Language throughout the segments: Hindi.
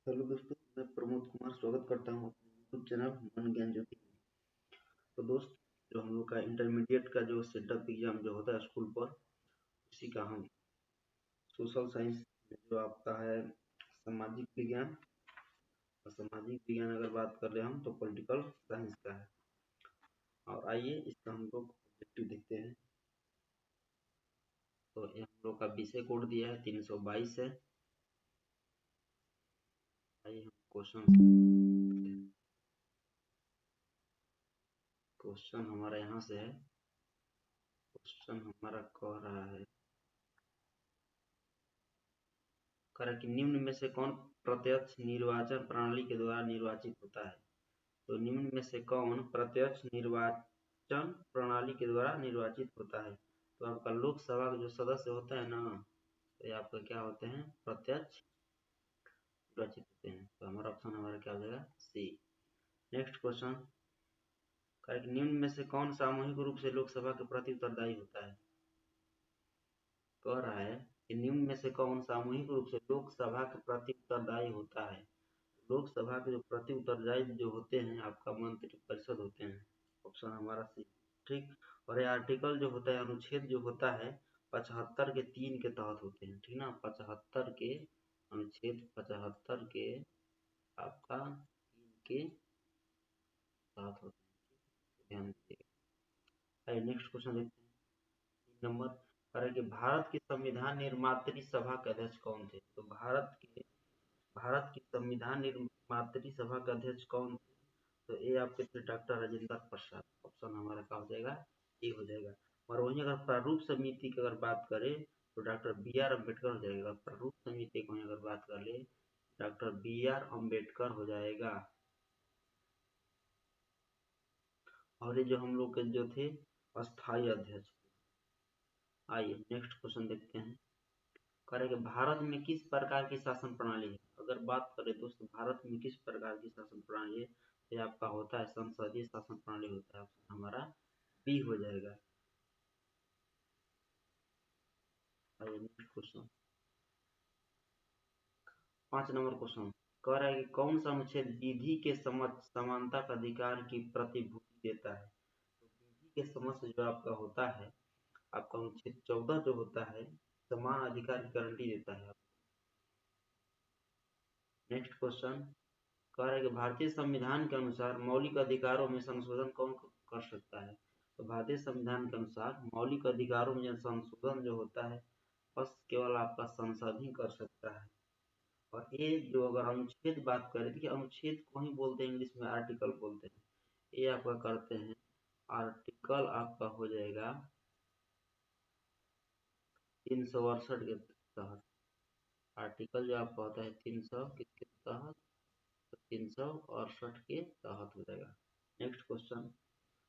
हेलो दोस्तों, मैं प्रमोद कुमार स्वागत करता हूँ अपने यूट्यूब चैनल मन ज्ञान ज्योति में। तो दोस्त, जो हम लोग का इंटरमीडिएट का जो सेटअप एग्जाम जो होता है स्कूल पर, उसी का हम सोशल साइंस में जो आपका है सामाजिक विज्ञान, और सामाजिक विज्ञान अगर बात कर रहे हैं हम तो पॉलिटिकल साइंस का है। और आइए इसका हम लोग ऑब्जेक्टिव देखते हैं। तो ये हम लोग का विषय कोड दिया है 322 है। आइए हम क्वेश्चन हमारा यहाँ से है। क्वेश्चन हमारा कह रहा है, करें कि निम्न में से कौन प्रत्यक्ष निर्वाचन प्रणाली के द्वारा निर्वाचित होता है। तो निम्न में से कौन प्रत्यक्ष निर्वाचन प्रणाली के द्वारा निर्वाचित होता है। तो आपका लोकसभा के जो सदस्य होता है ना, तो ये आपका क्या होते हैं, प्रत्यक्ष निर्वाचित होते हैं। तो हमारा ऑप्शन हमारा क्या हो जाएगा, सी। नेक्स्ट क्वेश्चन, करें कि निम्न में से कौन सामूहिक रूप से लोकसभा के प्रति उत्तरदायी होता है। कह रहा है कि निम्न में से कौन सामूहिक रूप से लोकसभा के प्रति उत्तरदायी होता है। लोकसभा के जो प्रति उत्तरदायी जो होते हैं आपका मंत्री परिषद होते हैं। ऑप्शन हमारा सी। ठीक। और ये आर्टिकल जो होता है, अनुच्छेद जो होता है 75 के 3 के तहत होते हैं। ठीक ना, 75 के अनुच्छेद 75 के आपका 3 के तहत होते हैं। ध्यान दीजिएगा। नेक्स्ट क्वेश्चन देखते हैं। 3 नंबर, करें कि भारत की संविधान निर्मात्री सभा के अध्यक्ष कौन थे। तो भारत की संविधान निर्मात्री सभा के अध्यक्ष कौन थे। तो ये आपके थे डॉक्टर राजेंद्र प्रसाद। ऑप्शन हमारा क्या हो जाएगा, ए हो जाएगा। और वहीं अगर प्रारूप समिति की अगर बात करें तो डॉक्टर बी आर अम्बेडकर हो जाएगा। प्रारूप समिति की वहीं अगर बात कर ले डॉक्टर बी आर अम्बेडकर हो जाएगा। और ये जो हम लोग के जो थे अस्थाई अध्यक्ष। आइए नेक्स्ट क्वेश्चन देखते हैं। करेंगे भारत में किस प्रकार की शासन प्रणाली है। अगर बात करें दोस्तों भारत में किस प्रकार की शासन प्रणाली है, ये आपका होता है संसदीय शासन प्रणाली होता है। ऑप्शन हमारा बी हो जाएगा। आइए नेक्स्ट क्वेश्चन, 5 नंबर क्वेश्चन, कह रहा है कि कौन सा अनुच्छेद विधि के समक्ष समानता का अधिकार की प्रतिभूति देता है। तो विधि के समक्ष जो आपका होता है, आपका अनुच्छेद 14 जो होता है समान अधिकार की गारंटी देता है। नेक्स्ट क्वेश्चन, कह रहा है कि भारतीय संविधान के अनुसार मौलिक अधिकारों में संशोधन कौन कर सकता है। तो भारतीय संविधान के अनुसार मौलिक अधिकारों में संशोधन जो होता है बस केवल आपका संसद ही कर सकता है। और ये जो अगर अनुच्छेद बात करें, देखिए अनुच्छेद को ही बोलते हैं इंग्लिश में आर्टिकल बोलते हैं। ये आपका करते हैं आर्टिकल आपका हो जाएगा 368 के तहत। आर्टिकल जो आपका होता है 300 किसके तहत, तो 368 के तहत हो जाएगा। नेक्स्ट क्वेश्चन,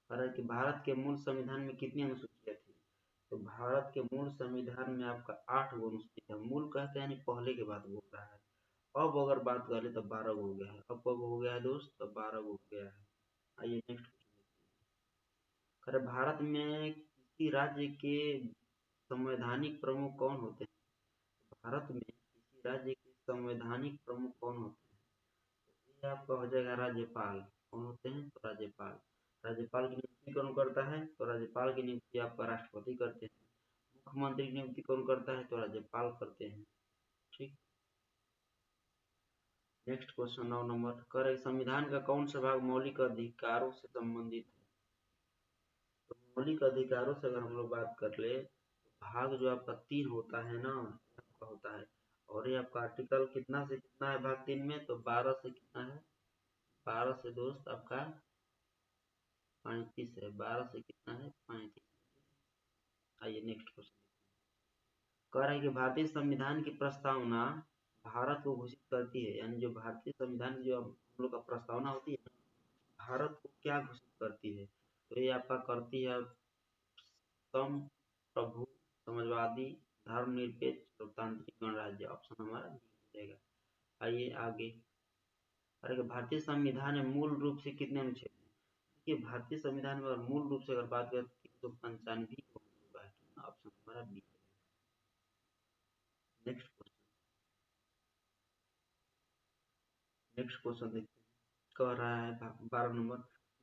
कह रहा है कि भारत के मूल संविधान में कितनी अनुसूचियां थी। तो भारत के मूल संविधान में आपका 8 गो अनुसूचियां, मूल कहते हैं यानी पहले के बाद बोल रहा है। अब अगर बात करें तो 12 गो हो गया है। अब कब हो गया है दोस्त, तो 12 गो हो गया है। आइए नेक्स्ट क्वेश्चन, कह रहे भारत में किसी राज्य के संवैधानिक प्रमुख कौन होते हैं। भारत में किसी राज्य के संवैधानिक प्रमुख कौन होते हैं। ये आपका हो जाएगा राज्यपाल। कौन होते हैं, तो राज्यपाल। राज्यपाल की नियुक्ति कौन करता है, तो राज्यपाल की नियुक्ति आपका राष्ट्रपति करते हैं। मुख्यमंत्री की नियुक्ति कौन करता है, तो राज्यपाल करते हैं। ठीक। नेक्स्ट क्वेश्चन 9 नंबर, कर संविधान का कौन सा भाग मौलिक अधिकारों से संबंधित है। तो मौलिक अधिकारों से अगर हम लोग बात कर ले तो भाग जो आपका 3 होता है ना, आपका होता है। और ये आपका आर्टिकल कितना से कितना है भाग 3 में, तो 12 से कितना है, 12 से दोस्त आपका 35 है। 12 से कितना है, 35। आइए नेक्स्ट क्वेश्चन, कह रहा है कि भारतीय संविधान की प्रस्तावना भारत को घोषित करती है। यानी जो भारतीय संविधान की जो हम लोग का प्रस्तावना होती है ना, भारत को क्या घोषित करती है। तो ये आपका करती है संप्रभु समाजवादी धर्मनिरपेक्ष लोकतांत्रिक गणराज्य। ऑप्शन हमारा बी हो जाएगा। आइए आगे, अरे भारतीय संविधान में मूल रूप से कितने अनुच्छेद हैं। देखिए भारतीय संविधान में अगर मूल रूप से अगर बात करें तो 395 होगा। ऑप्शन हमारा B. Next question, next question देखते हैं। कह रहा है 12 नंबर,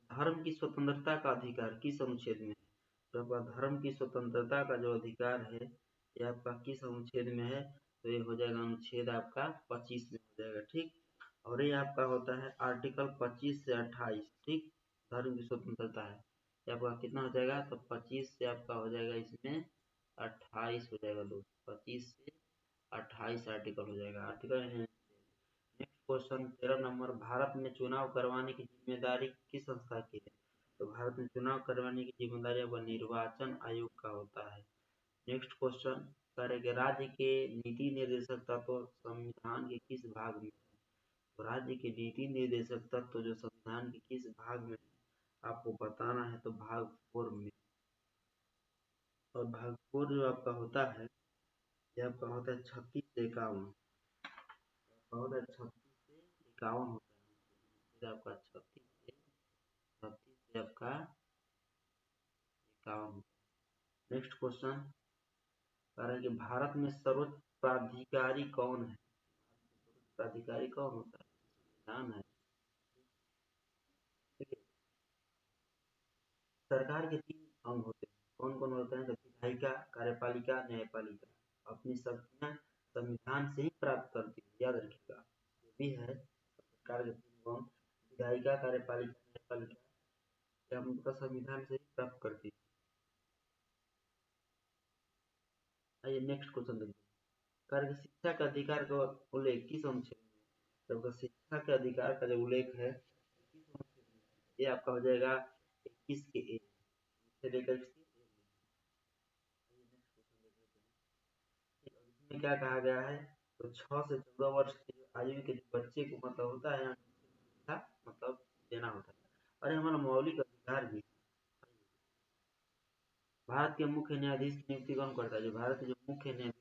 धर्म की स्वतंत्रता का अधिकार किस अनुच्छेद में है? तो आपका धर्म की स्वतंत्रता का जो अधिकार है ये आपका किस अनुच्छेद में है? तो ये हो जाएगा अनुच्छेद आपका 25 में हो जाएगा, ठीक। और ये आपका होता है आर्टिकल 25 से 28, ठीक। धर्म की स्वतंत्रता है ये आपका कितना हो जाएगा? तो 25 से आपका हो जाएगा इसमें 28 हो जाएगा दोस्त, 25 से 28 आर्टिकल हो जाएगा, article. Next question 13 number, Bharat में चुनाव करवाने की जिम्मेदारी किस संस्था की है? तो भारत में चुनाव करवाने की जिम्मेदारी अब निर्वाचन आयोग का होता है। नेक्स्ट क्वेश्चन करेंगे, राज्य के नीति निर्देशक तत्व संविधान के किस भाग में है? तो राज्य के नीति निर्देशक तत्व जो संविधान के किस भाग में है आपको बताना है, तो भाग 4 में। और भाग 4 जो आपका होता है ये आपका होता है 36 से 51, होता है 36 से 51 होता है, फिर आपका 36 से आपका 51। नेक्स्ट क्वेश्चन कह रहा है कि भारत में सर्वोच्च प्राधिकारी कौन है? प्राधिकारी कौन होता है? संविधान है, ठीक है। सरकार के 3 अंग होते हैं, कौन कौन होते हैं? तो विधायिका, कार्यपालिका, न्यायपालिका। अपनी शक्तियां संविधान से ही प्राप्त करती है, याद रखिएगा। जो भी है सरकार के 3 अंग, विधायिका, कार्यपालिका, न्यायपालिका, क्या उनका संविधान से ही प्राप्त करती है। आइए नेक्स्ट क्वेश्चन देखते हैं। कार्य शिक्षा के अधिकार का उल्लेख किस अनुच्छेद में है? जब शिक्षा के अधिकार का जो उल्लेख है किस अनुच्छेद में है? ये आपका हो जाएगा 21 के ए से लेकर इसमें क्या कहा गया है? तो 6 से 14 वर्ष की आयु के बच्चे को मतलब होता है शिक्षा मतलब देना होता है। और हमारा मौलिक अधिकार भी। भारत के मुख्य न्यायाधीश की नियुक्ति कौन करता है? जो भारत के जो मुख्य न्यायाधीश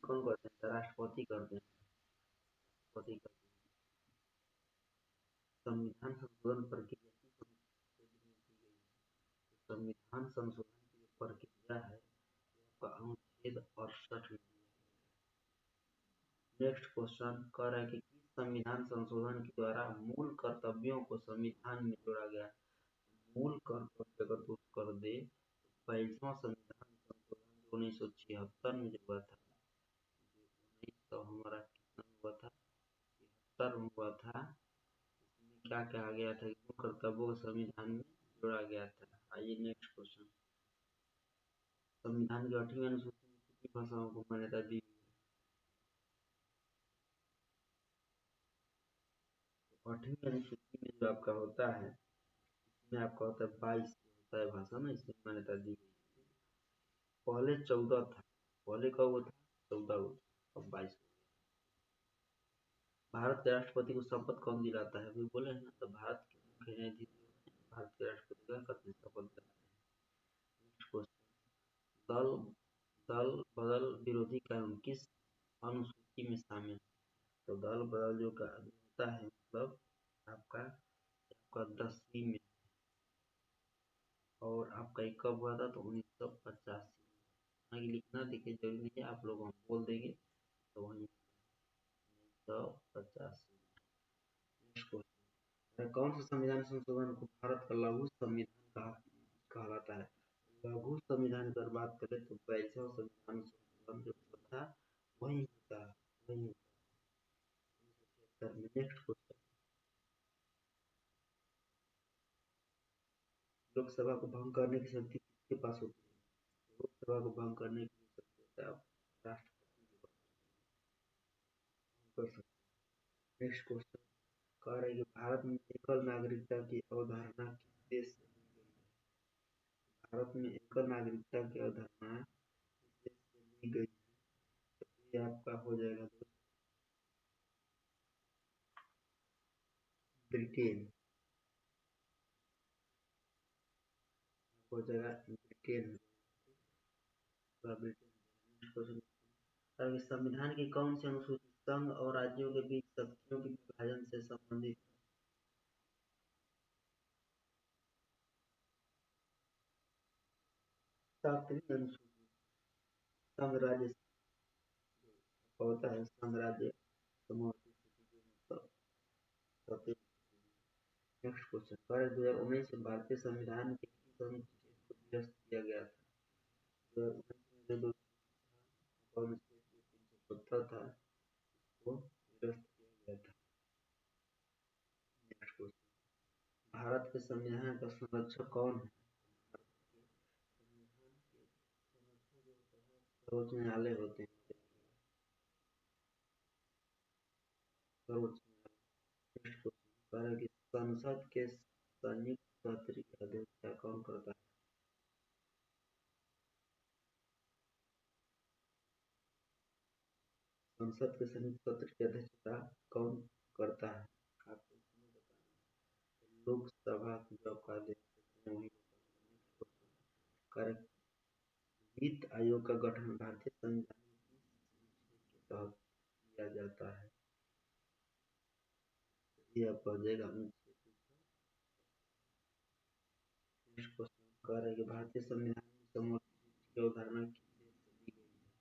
कौन करते हैं? तो राष्ट्रपति करते हैं, राष्ट्रपति करते हैं। संविधान संशोधन प्रक्रिया की संविधान संशोधन की जो प्रक्रिया है उसका अनुच्छेद 68 में। नेक्स्ट क्वेश्चन कह रहा है कि किस संविधान संशोधन के द्वारा मूल कर्तव्यों को संविधान में जोड़ा गया? मूल कर्तव्य अगर तो कर दे, 22वां संविधान संशोधन जो 1976 में जो हुआ था, तो हमारा कितना हुआ था? 73 में हुआ था। इसमें क्या कहा गया था? मूल कर्तव्यों को संविधान में जोड़ा गया था। आइए नेक्स्ट क्वेश्चन, संविधान की 8वीं अनुसूची में कितनी भाषाओं को मान्यता दी? 8वीं अनुसूची में जो आपका होता है इसमें आपका होता है 22 होता है भाषा ना, इसमें मान्यता दी गई। पहले 14 था, पहले कब हुआ था? 14 हुआ, अब 22। भारत के राष्ट्रपति को शपथ कौन दिलाता है? अभी बोले हैं ना, तो भारत के मुख्य न्यायाधीश भारत के राष्ट्रपति का करते शपथ दिलाते हैं। नेक्स्ट क्वेश्चन, दल दल बदल विरोधी कानून किस अनुसूची में शामिल है? तो दल बदल जो का होता है मतलब आपका आपका 10वीं में। और आपका एक कब हुआ था? तो 1985 में। आगे लिखना देखिए जरूरी नहीं है, आप लोग हम बोल देंगे तो वही 1985। नेक्स्ट क्वेश्चन, कौन सा संविधान संशोधन को भारत का लघु संविधान कहलाता है? लघु संविधान की अगर बात करें तो 22वां संविधान संशोधन जो था वही होता है, वही होता है। नेक्स्ट क्वेश्चन, लोकसभा को भंग करने की शक्ति किसके पास होती है? लोकसभा को भंग करने की शक्ति होता है राष्ट्रपति के पास कर सकते हैं। नेक्स्ट क्वेश्चन कह रहे हैं कि भारत में एकल नागरिकता की अवधारणा किस देश से ली गई है? भारत में एकल नागरिकता की अवधारणा किस देश से ली गई है? तो ये आपका हो जाएगा दोस्त ब्रिटेन, हो जाएगा ब्रिटेन, ब्रिटेन। संविधान की कौन सी अनुसूची संघ और राज्यों के बीच शक्तियों के विभाजन से संबंधित है? 7वीं अनुसूची संघ राज्य होता है, संघ राज्य समूह नेक्स्ट क्वेश्चन, वर्ष 2019 में भारतीय संविधान के किस अनुच्छेद को निरस्त किया गया था? 2019 में जो 317 था वो निरस्त किया गया था। नेक्स्ट क्वेश्चन, भारत के संविधान का संरक्षक कौन है? सर्वोच्च न्यायालय होते हैं। सर्वोच्च न्यायालय। नेक्स्ट क्वेश्चन, संसद के संयुक्त सत्र की अध्यक्षता कौन करता है? संसद के संयुक्त सत्र की अध्यक्षता कौन करता है? आपको इसमें बताना है। लोकसभा जो आपका अध्यक्ष वही करेक्ट। वित्त आयोग का गठन भारतीय संविधान के तहत किया जाता है। ये आपका हो जाएगा। नेक्स्ट क्वेश्चन कह रहे हैं कि भारतीय संविधान में समवर्ती की अवधारणा किस देश से ली गई है?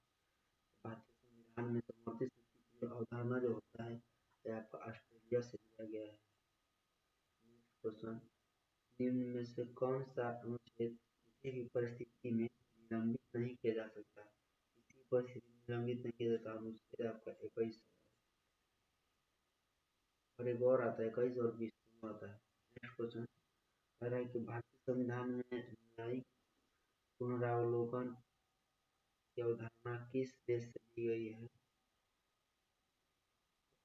भारतीय संविधान में समवर्ती की अवधारणा जो होता है यह आपका ऑस्ट्रेलिया से लिया गया है। नेक्स्ट क्वेश्चन, निम्न में से कौन सा अनुच्छेद किसी भी परिस्थिति में निलंबित नहीं किया जा सकता? किसी परिस्थिति में निलंबित नहीं किया जाता अनुच्छेद आपका 21 और एक और आता है 21 और 20 आता है। नेक्स्ट क्वेश्चन कह रहा है कि भारतीय संविधान में न्यायिक पुनरावलोकन की अवधारणा किस देश से ली गई है?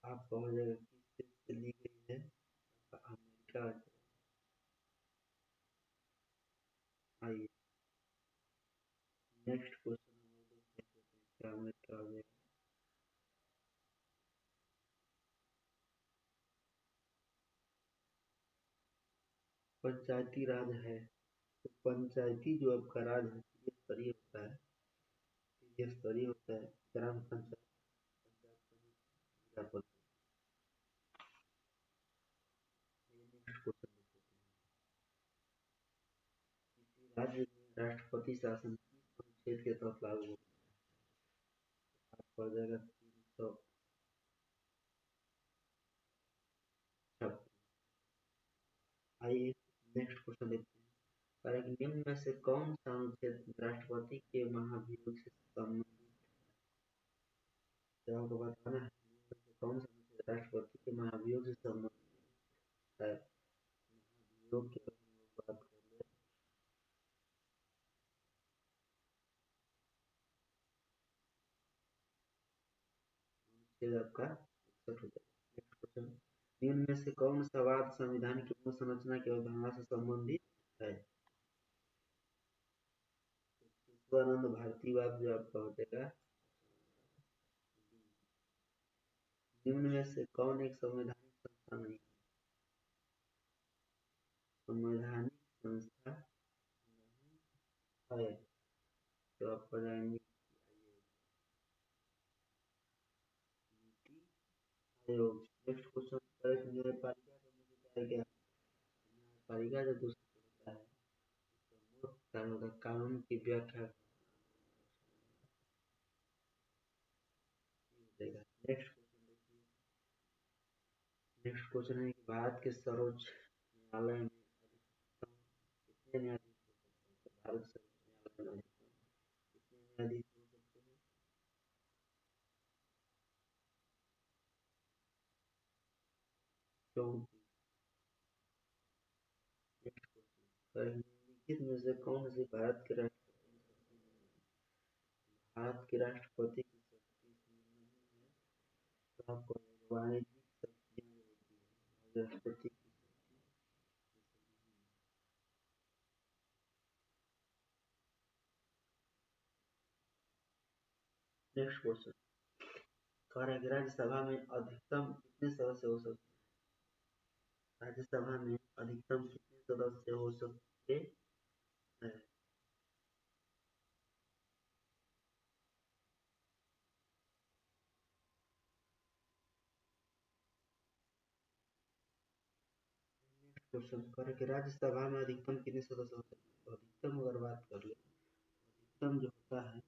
आपका हो जाएगा किस देश से ली गई है? अमेरिका। आइए नेक्स्ट क्वेश्चन अमेरिका हो जाएगा। पंचायती राज है तो पंचायती जो आपका राज है स्तरीय होता है। ये स्तरीय होता है ग्राम पंचायत, पंचायत समिति। नेक्स्ट क्वेश्चन, राज्य में राष्ट्रपति शासन किस अनुच्छेद के तहत लागू होता है? आपको हो जाएगा 300। आइए नेक्स्ट क्वेश्चन देखते हैं। कारण निम्न में से कौन सा अनुच्छेद राष्ट्रपति के महाभियोग से संबंधित है? आपको बताना है निम्न में से कौन सा अनुच्छेद राष्ट्रपति के महाभियोग से संबंधित है। महाभियोग की बात कर ले अनुच्छेद आपका 61 हो जाएगा। नेक्स्ट क्वेश्चन, निम्न में से कौन सा वाद संविधान की मूल संरचना की अवधारणा से संबंधित है? विश्वानंद भारतीवाद जो आपका हो जाएगा। निम्न में से कौन एक संवैधानिक संस्था नहीं है? संवैधानिक संस्था नहीं है तो आपको जाएंगे नीति आयोग। नेक्स्ट क्वेश्चन, न्यायपालिका का मुख्य कार्य क्या है? न्यायपालिका जो दूसरा होता है मुख्य कार्य होता है कानून की व्याख्या। नेक्स्ट नेक्स्ट क्वेश्चन है कि भारत के सर्वोच्च न्यायालय में अधिकतम कितने न्यायाधीश हो सकते हैं? भारत सर्वोच्च न्यायालय में अधिकतम कितने न्यायाधीश हो सकते हैं? 34। नेक्स्ट क्वेश्चन, निम्नलिखित में से कौन सी भारत के राष्ट्रपति की शक्ति नहीं है? भारत के राष्ट्रपति की शक्ति नहीं है तो आपको वाणिज्यिक शक्तियाँ जो होती है राष्ट्रपति की शक्ति। नेक्स्ट क्वेश्चन कह रहा है कि राज्यसभा में अधिकतम कितने सदस्य हो सकते हैं? राज्यसभा में अधिकतम कितने सदस्य हो सकते हैं? क्वेश्चन कर कि राज्यसभा में अधिकतम कितने सदस्य होते हैं? तो अधिकतम अगर बात कर ले अधिकतम जो होता है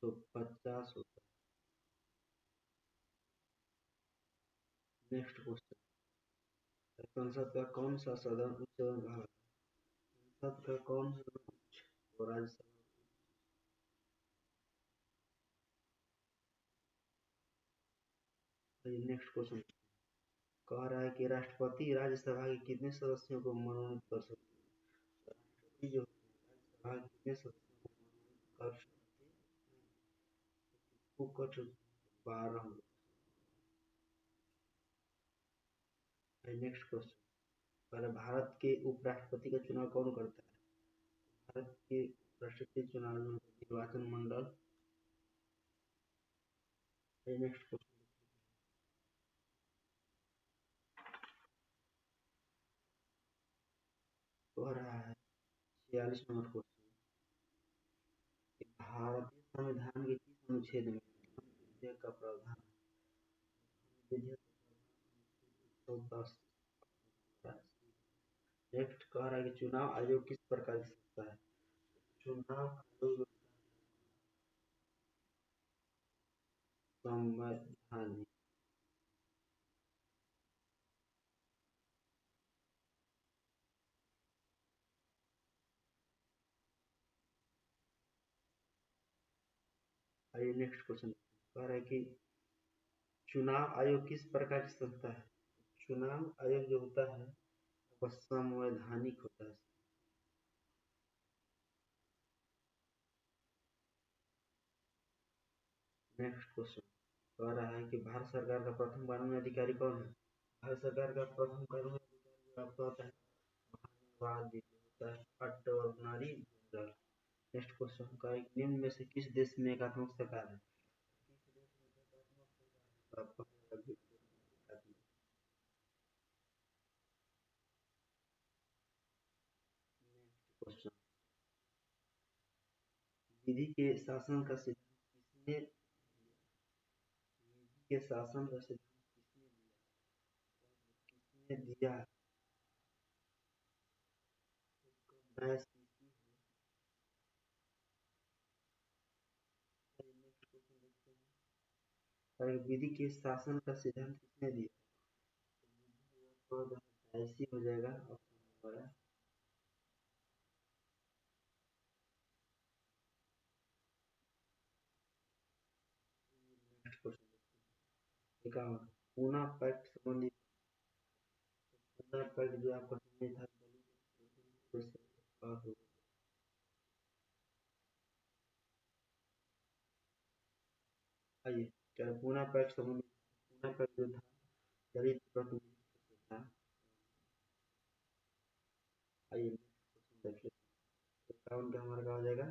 तो 50 होता है। नेक्स्ट क्वेश्चन, संसद का कौन सा सदन उच्च सदन कहा जाता है? संसद का कौन सा सदन उच्च और राज्यसभा? नेक्स्ट क्वेश्चन कह रहा है कि राष्ट्रपति राज्यसभा के कितने सदस्यों को मनोनीत कर सकते हैं? राष्ट्रपति जो राज्यसभा के कितने सदस्यों को मनोनीत कर सकते हैं? वो कर 12। नेक्स्ट क्वेश्चन, पहले भारत के उपराष्ट्रपति का चुनाव कौन करता है? भारत के राष्ट्रपति चुनाव में निर्वाचन मंडल। नेक्स्ट क्वेश्चन कह रहा है 46 नंबर क्वेश्चन, भारतीय संविधान के किस अनुच्छेद में विधेयक का प्रावधान है? विधेयक का प्रावधान 110। नेक्स्ट कह रहा है कि चुनाव आयोग किस प्रकार की संस्था है? चुनाव आयोग संवैधानिक। आइए नेक्स्ट क्वेश्चन कह रहा है कि चुनाव आयोग किस प्रकार की संस्था है? चुनाव आयोग जो होता है वह संवैधानिक होता है। नेक्स्ट क्वेश्चन कह रहा है कि भारत सरकार का प्रथम कानूनी अधिकारी कौन है? भारत सरकार का प्रथम कानूनी अधिकारी जो आपको होता है महानुभाव होता है अटॉर्नी जनरल। नेक्स्ट क्वेश्चन का निम्न में से किस देश में एकात्मक सरकार है? क्वेश्चन, विधि के शासन का सिद्धांत किसने विधि के शासन का सिद्धांत किसने दिया है? विधि के शासन का सिद्धांत किसने दिया? तो ऐसी हो जाएगा option. Next question, Poona pact संबंधी पूना पैक्ट जो आपका था आइए क्या पूना पैक्ट संबंधी पूना पैक्ट जो था दलित प्रतिनिधि था। आइए देख लेते हैं इक्यावन का हमारा क्या हो जाएगा?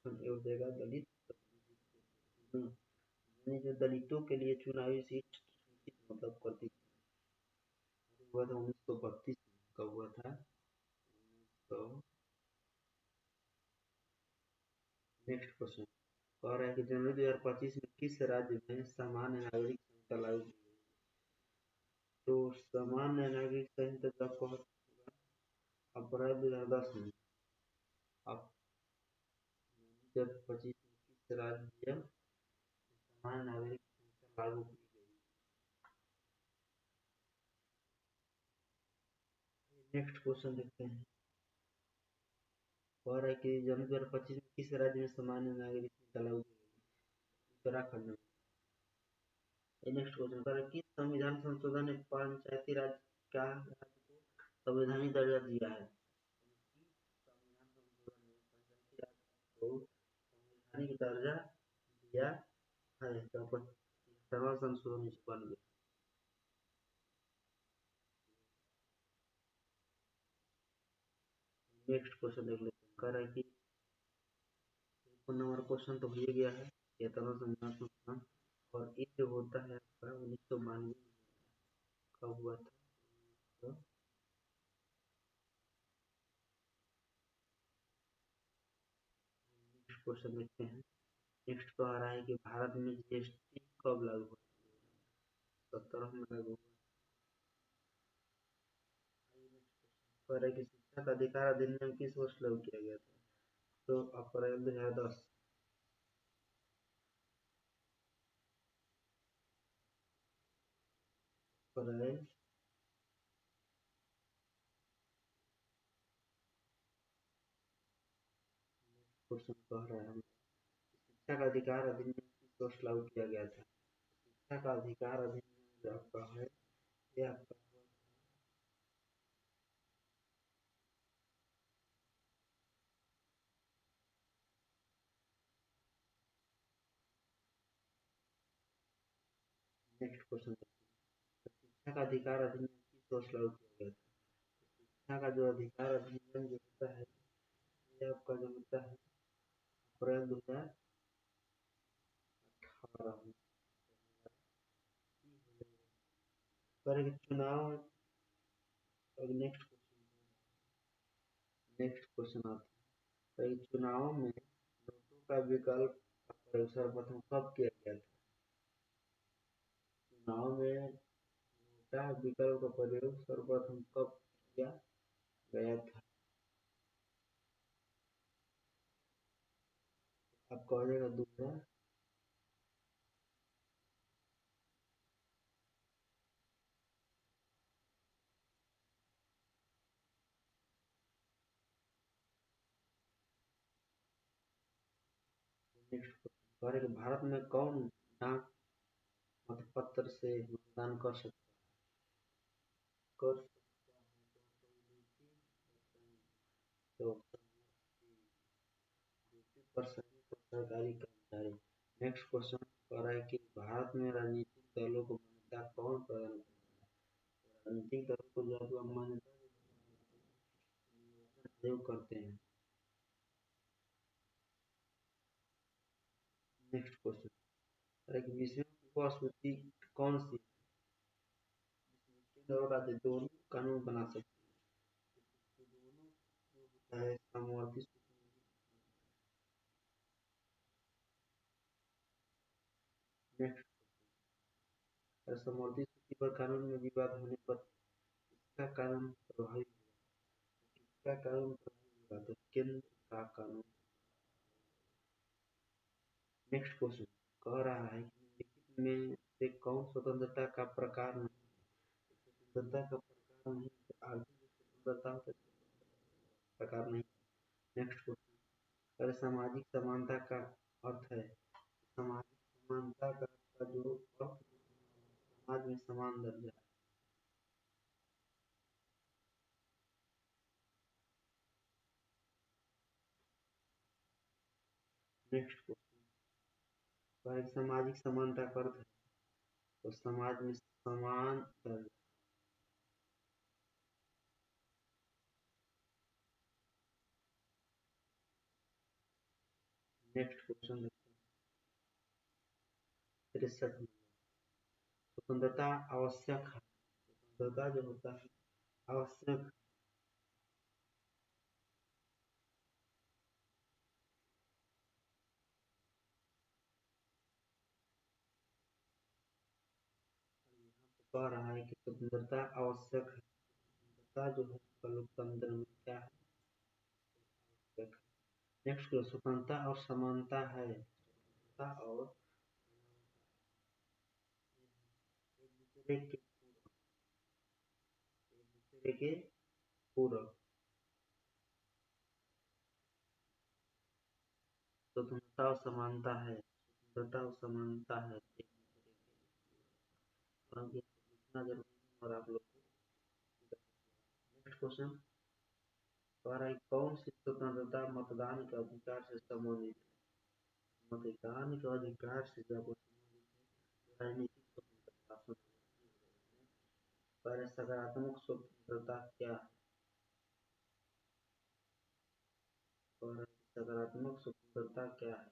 ये हो जाएगा दलित प्रतिनिधि, यानी जो दलितों के लिए चुनावी सीट मतलब करती हुआ था 1932 का हुआ था। तो नेक्स्ट क्वेश्चन कह रहा है कि जनवरी 2025 में किस राज्य में सामान्य नागरिक संहिता लागू की गई? तो सामान्य नागरिक संहिता तो आपको अप्रैल 2010 में अब 2025 में किस राज्य में सामान्य नागरिक संहिता लागू की गई? नेक्स्ट क्वेश्चन देखते हैं कह रहा है कि जनवरी 2025 में किस राज्य में सामान्य नागरिक संहिता लागू की गई? उत्तराखंड में। नेक्स्ट क्वेश्चन कह रहा है किस संविधान संशोधन ने पंचायती राज का संवैधानिक दर्जा दिया है? संविधान संशोधन ने पंचायती राज को संवैधानिक दर्जा दिया है। तो संशोधन बन गया। नेक्स्ट क्वेश्चन देख लेते हैं कह रहा है कि नंबर क्वेश्चन तो हो ही गया है ये तरह संविधान और ये जो होता है आपका 1992 का हुआ था। तो नेक्स्ट क्वेश्चन देखते हैं। नेक्स्ट तो आ रहा है कि भारत में जीएसटी कब लागू हुआ? 17 में लागू हुआ। कह रहा है कि शिक्षा का अधिकार अधिनियम किस वर्ष लागू किया गया था? तो अप्रैल 2010। अप्रैल क्वेश्चन कह रहा है शिक्षा का अधिकार अधिनियम किस वर्ष लागू किया गया था। शिक्षा का अधिकार अधिनियम जो आपका है ये आपका नेक्स्ट क्वेश्चन। शिक्षा का अधिकार अधिनियम किस वर्ष लागू किया गया था। शिक्षा का जो अधिकार अधिनियम जो होता है ये आपका जो होता है अप्रैल 2018 में। पर एक चुनाव नेक्स्ट क्वेश्चन आता है तो चुनाव में नोटों का विकल्प का प्रयोग सर्वप्रथम कब किया गया था। चुनाव में नोटा विकल्प का प्रयोग सर्वप्रथम कब किया गया था। आपका हो जाएगा दूसरा। नेक्स्ट क्वेश्चन भारत में कौन डाक मतपत्र से मतदान कर सकता है तो सरकारी कर्मचारी। नेक्स्ट क्वेश्चन कह रहा है कि भारत में राजनीतिक दलों को मान्यता कौन प्रदान करता है। राजनीतिक दलों को जब मान्यता प्रयोग करते हैं। नेक्स्ट क्वेश्चन विषयों की वह सूची कौन सी केंद्र और राज्य दोनों कानून बना सकते हैं। दोनों है समवर्ती नेक्स्ट समवर्ती सूची पर कानून में विवाद होने पर किसका कानून प्रभावी होगा। किसका कानून प्रभावी होगा तो केंद्र का कानून। नेक्स्ट क्वेश्चन कह रहा है कि लिखित में से कौन स्वतंत्रता का प्रकार नहीं। स्वतंत्रता का प्रकार नहीं आर्थिक स्वतंत्रता का प्रकार नहीं। नेक्स्ट क्वेश्चन सामाजिक समानता का अर्थ है। सामाजिक समानता का जो अर्थ समाज में समान दर्जा। नेक्स्ट क्वेश्चन सामाजिक समानता का अर्थ है तो समाज में समान दर्जा। नेक्स्ट क्वेश्चन देखते हैं 63 स्वतंत्रता आवश्यक है। स्वतंत्रता जो होता है आवश्यक। कह रहा है कि स्वतंत्रता आवश्यक है। स्वतंत्रता जो है लोकतंत्र में क्या है आवश्यक है। नेक्स्ट स्वतंत्रता और समानता है। स्वतंत्रता और एक दूसरे के पूरक। स्वतंत्रता और समानता है। स्वतंत्रता और समानता है एक दूसरे के लिखना जरूरी और आप लोग को। नेक्स्ट क्वेश्चन कह रहा है कौन सी स्वतंत्रता मतदान के अधिकार से संबंधित है। मतदान के अधिकार से जब संबंधित है राजनीतिक स्वतंत्रता। पर सकारात्मक स्वतंत्रता क्या है। और सकारात्मक स्वतंत्रता क्या है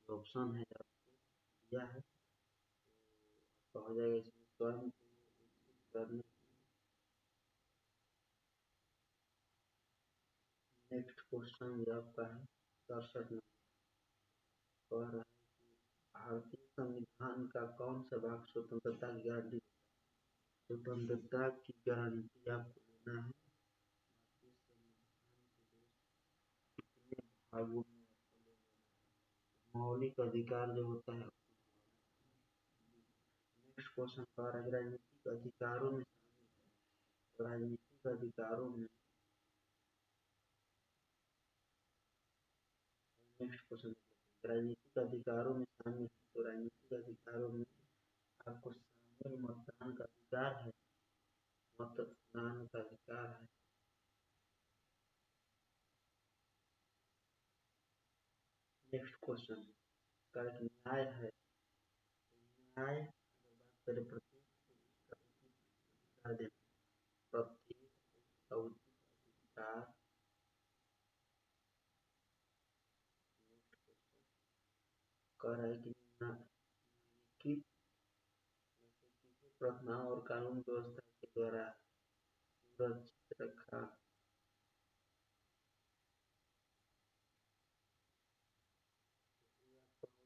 ऑप्शन है आपको दिया है तो हो जाएगा इसमें स्वयं को करने। नेक्स्ट क्वेश्चन ये आपका है 67 नंबर कह रहा है कि भारतीय संविधान का कौन सा भाग स्वतंत्रता की गारंटी। स्वतंत्रता की गारंटी आपको लेना है भारतीय संविधान के कितने भागों में मौलिक अधिकार जो होता है। नेक्स्ट नेक्स्ट क्वेश्चन का राजनीतिक अधिकारों में राजनीतिक अधिकारों में नेक्स्ट क्वेश्चन राजनीतिक अधिकारों में शामिल है। तो राजनीतिक अधिकारों में आपको शामिल मतदान का अधिकार है। मतदान का अधिकार है। नेक्स्ट क्वेश्चन का एक न्याय है। न्याय बात करें प्रत्येक अधिकार देना प्रत्येक अधिकार कर है कि निम्नलिखित प्रथाओं और कानून व्यवस्था के द्वारा सुरक्षित रखा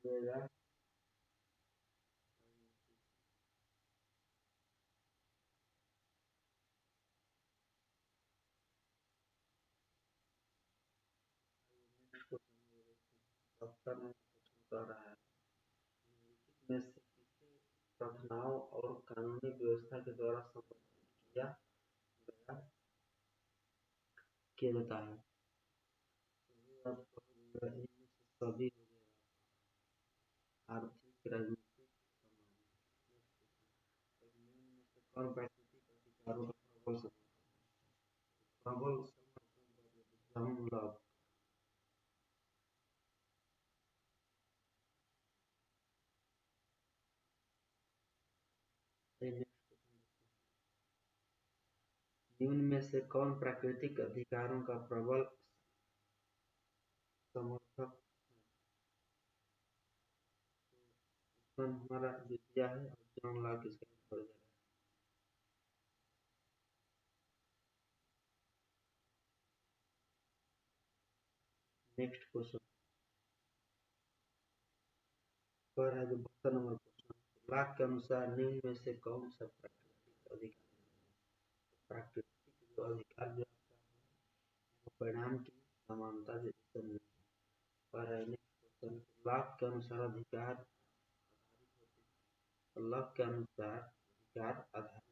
जाएगा। सत्तर में क्वेश्चन कर रहा है में से किसे प्रथाओं और कानूनी व्यवस्था के द्वारा समर्थित किया जाता है। इनमें से सभी आर्थिक राजनीतिक कौन प्राकृतिक अधिकारों का प्रबल समर्थन लाभ निम्न में से कौन प्राकृतिक अधिकारों का प्रबल समर्थक हमारा विद्या है और जॉन लॉक इसका पड़ जाएगा। नेक्स्ट क्वेश्चन पर है जो 72 नंबर क्वेश्चन लॉक के अनुसार निम्न में से कौन सा प्राकृतिक अधिकार प्राकृतिक जो अधिकार जो परिणाम की समानता से संबंधित पर है। नेक्स्ट क्वेश्चन लॉक के अनुसार अधिकार लॉक के अनुसार अधिकार आधारित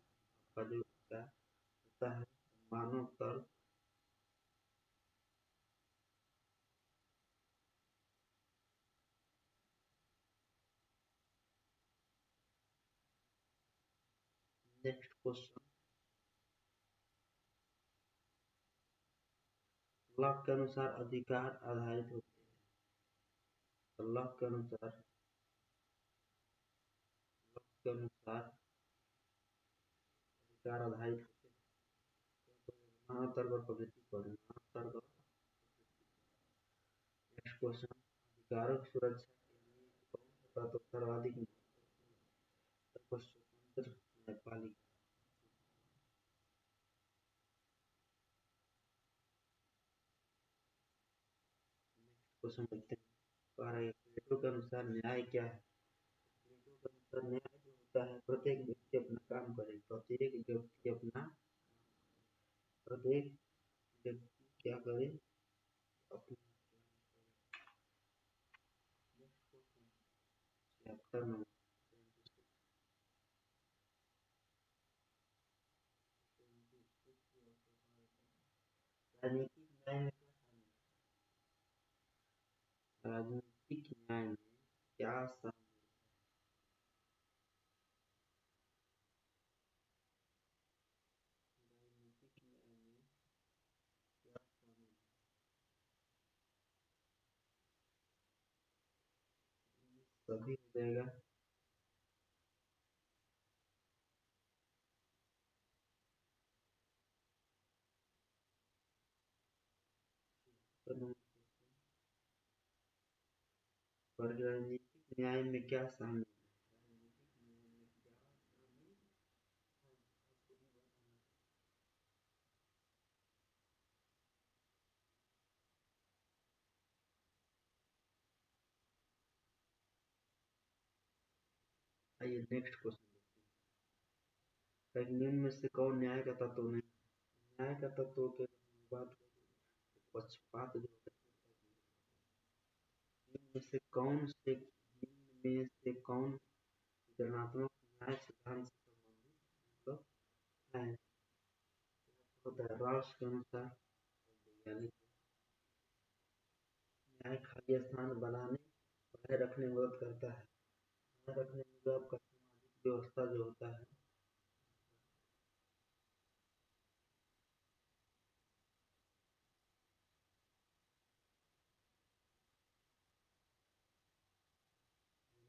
का जो होता है मानव तर्क नेक्स्ट क्वेश्चन लॉक के अनुसार अधिकार आधारित होते हैं। लॉक के अनुसार अधिकार आधारित होते हैं। मानव तर्क और प्रकृति पर मानव तर्क और नेक्स्ट क्वेश्चन अधिकारों की सुरक्षा के लिए कौन सा तत्व सर्वाधिक महत्वपूर्ण स्वतंत्र न्यायपालिका क्वेश्चन देखते हैं। प्लेटो के अनुसार न्याय क्या है। प्लेटो के अनुसार न्याय जो होता है प्रत्येक व्यक्ति अपना काम करे प्रत्येक व्यक्ति क्या करे अपना राजनीतिक न्याय में राजनीतिक न्याय में क्या शामिल राजनीतिक न्याय में क्या शामिल सभी हो जाएगा। राजनीतिक न्याय में क्या शामिल आइए नेक्स्ट क्वेश्चन निम्न में से कौन न्याय का तत्व नहीं न्याय का तत्व के बात पक्षपात जो निम्न में से कौन विचारणात्मक न्याय सिद्धांत से संबंधित मतलब है। होता है राष्ट्र के अनुसार वैज्ञानिक न्याय खाली स्थान बनाए रखने में मदद करता है। बनाए रखने में जो आपका सामाजिक व्यवस्था जो होता है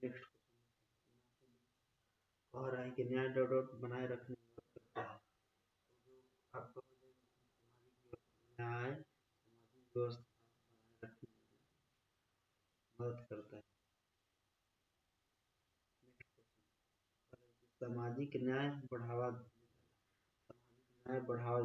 नेक्स्ट कह रहा है कि न्याय डॉट बनाए रखने में मदद करता है। तो जो आपका न्याय सामाजिक व्यवस्था बनाए रखने में मदद करता है। सामाजिक न्याय बढ़ावा देता है। बढ़ावा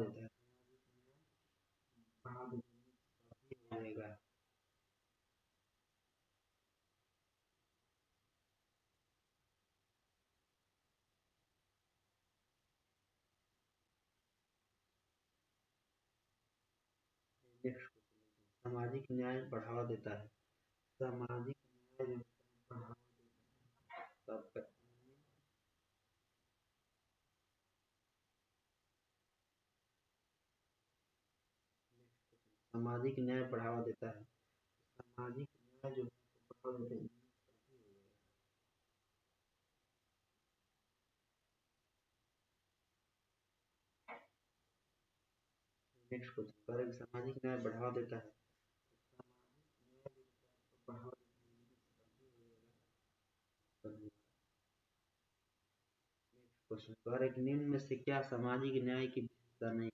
नेक्स्ट सामाजिक न्याय बढ़ावा देता है। सामाजिक न्याय बढ़ावा देता है। सामाजिक न्याय बढ़ावा देता है। सामाजिक न्याय जो बढ़ावा देता है। नेक्स्ट क्वेश्चन सामाजिक न्याय बढ़ावा देता है। बढ़ावा क्वेश्चन कह रहे कि निम्न में से क्या सामाजिक न्याय की विशेषता नहीं?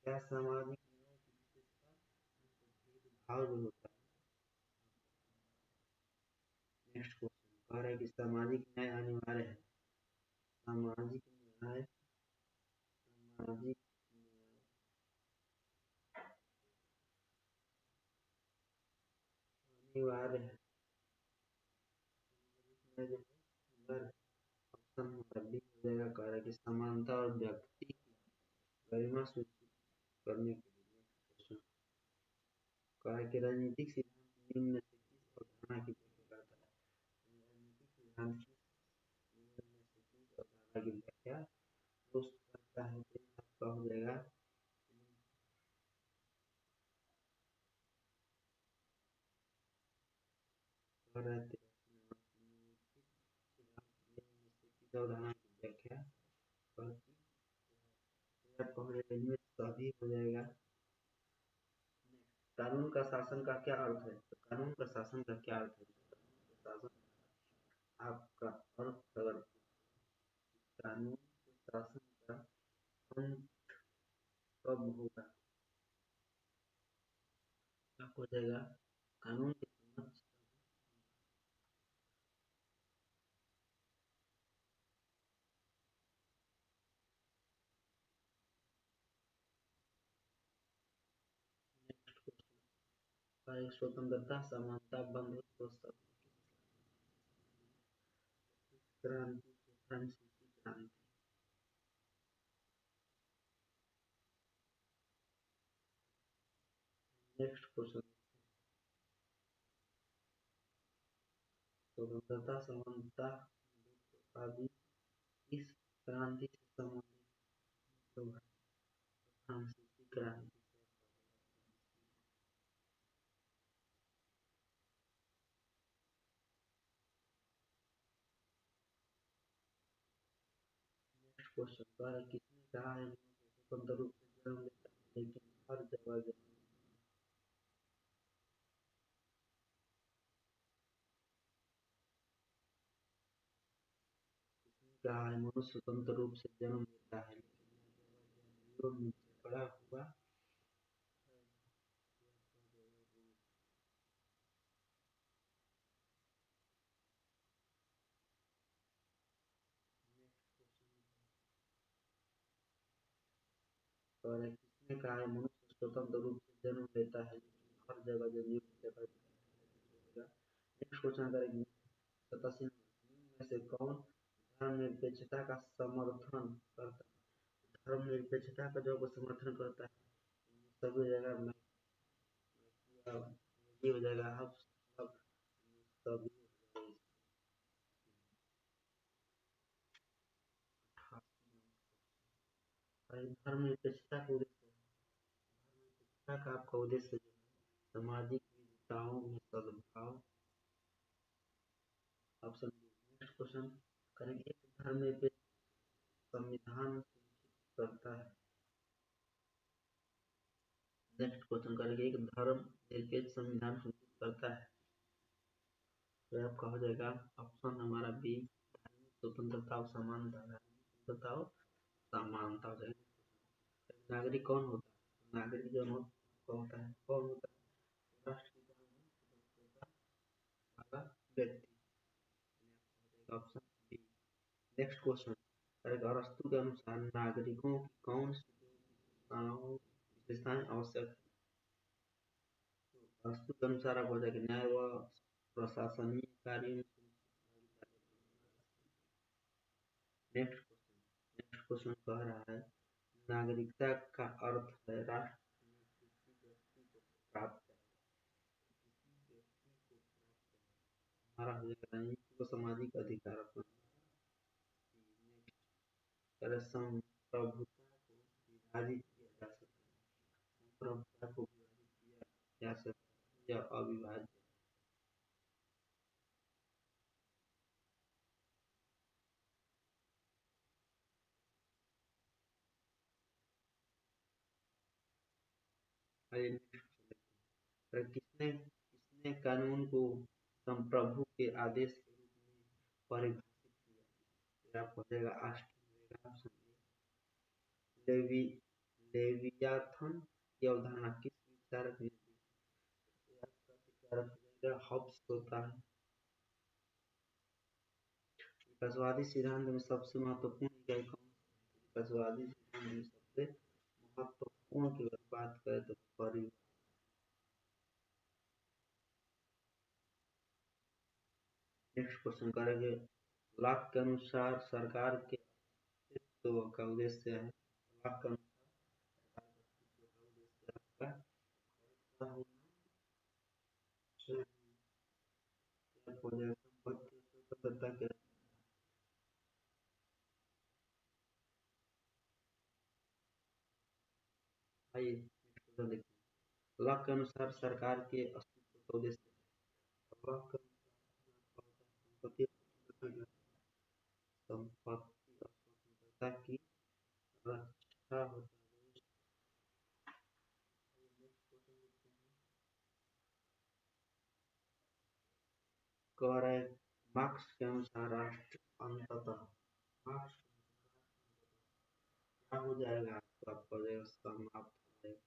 क्या सामाजिक न्याय की विशेषता भेदभाव जो होता है? नेक्स्ट क्वेश्चन कह रहे कि सामाजिक न्याय अनिवार्य है। सामाजिक न्याय सामाजिक अनिवार्य है। ऑप्शन नंबर बी हो जाएगा। कह रहा है कि समानता और व्यक्ति की गरिमा सुनिश्चित करने के लिए कहा कि राजनीतिक सिद्धांत निम्न में से किस अवधारणा की व्याख्या करता है? राजनीतिक सिद्धांत निम्न में से किस अवधारणा की व्याख्या करता है? तो आपका हो जाएगा राजनीतिक सिद्धांत निम्न में से किस अवधारणा की व्याख्या करती है? आपका हो जाएगा इनमें सभी हो जाएगा। कानून का शासन का क्या अर्थ है? तो कानून का शासन का क्या अर्थ है? शासन आपका अर्थ अगर कानून के शासन का अंत कब होगा? क्या हो जाएगा? कानून के समक्ष स्वतंत्रता समानता बंधुत्व सब क्रांति फ्रांसीसी क्रांति। नेक्स्ट क्वेश्चन स्वतंत्रता समानता आदि इस क्रांति से संबंधित फ्रांसीसी क्रांति क्वेश्चन द्वारा किसने कहा है स्वतंत्र रूप से जन्म लेता है लेकिन हर जगह जन्म कहा है मनुष्य स्वतंत्र रूप से जन्म लेता है लेकिन नीचे पड़ा हुआ और किसने कहा है मनुष्य स्वतंत्र रूप से जन्म लेता है लेकिन हर जगह जगह नेक्स्ट क्वेश्चन करेंगे सतासी में से कौन धर्मनिरपेक्षता का समर्थन करता है? धर्मनिरपेक्षता का जो समर्थन करता है सभी जगह में ये हो जाएगा अब सभी धर्मनिरपेक्षता का उद्देश्य, धर्मनिरपेक्षता का आपका उद्देश्य जो है सामाजिक विविधताओं में सद्भाव। Option B. नेक्स्ट क्वेश्चन करेंगे, धर्मनिरपेक्ष संविधान सुनिश्चित करता है। नेक्स्ट क्वेश्चन करेंगे, धर्मनिरपेक्ष संविधान सुनिश्चित करता है। तो आपका हो जाएगा ऑप्शन हमारा बी, धार्मिक स्वतंत्रता और समानता। धार्मिक स्वतंत्रता और समानता हो जाएगा। नागरिक कौन होता है? नागरिक जो होता है कौन होता है? राष्ट्र वाला व्यक्ति। Option B. नेक्स्ट क्वेश्चन करेगा, अरस्तु के अनुसार नागरिकों की कौन सी विशेषताएं आवश्यक है? अरस्तु के अनुसार आप हो जाएगा न्याय व प्रशासनिक कार्यों में। नेक्स्ट क्वेश्चन कह रहा है, नागरिकता का अर्थ है राष्ट्र में किसी व्यक्ति को प्राप्त है। हमारा हो जाएगा राजनीतिक व सामाजिक अधिकार। संप्रभुता को विभाजित किया जा सकता है। संप्रभुता को विभाजित किया जा सकता है या अविभाज्य। किसने किसने कानून को संप्रभु के आदेश के रूप में परिभाषित किया? आप हो जाएगा लेवियाथन की अवधारणा किस विचारक ने दी? विचारक हो जाएगा हॉब्स होता है। विकासवादी सिद्धांत में सबसे महत्वपूर्ण इकाई कौन सी? विकासवादी सिद्धांत में सबसे महत्वपूर्ण की बात करें तो परिवार। नेक्स्ट क्वेश्चन करेंगे, लॉक के अनुसार सरकार के अस्तित्व का उद्देश्य है। लॉक के अनुसार सरकार का उद्देश्य स्वतंत्रता के। आइए नेक्स्ट क्वेश्चन देखते हैं, लॉक के अनुसार सरकार के अस्तित्व का उद्देश्य है। लॉक के अनुसार संपत्ति स्वतंत्रता की रक्षा होता है। कह रहे मार्क्स के अनुसार राष्ट्र अंततः मार्क्स क्या हो जाएगा? आपका समाप्त हो जाएगा।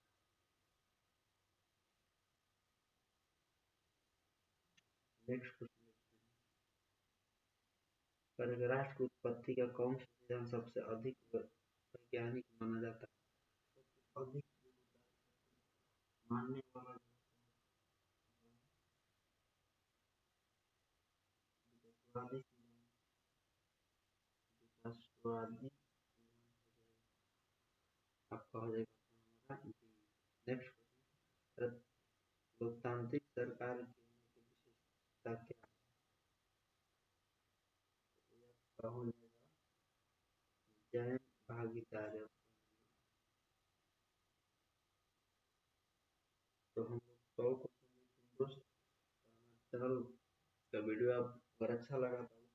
नेक्स्ट क्वेश्चन करेंगे, राष्ट्र की उत्पत्ति का कौन सा विधान सबसे अधिक वैज्ञानिक माना जाता है? सबसे अधिक मानने वाला विकासवादी आपका हो जाएगा। नेक्स्ट क्वेश्चन, लोकतांत्रिक सरकार की विशेषता क्या हो जाएगा? जन भागीदारी। तो हम लोग 100 क्वेश्चन दोस्त चैनल का वीडियो अगर अच्छा लगा तो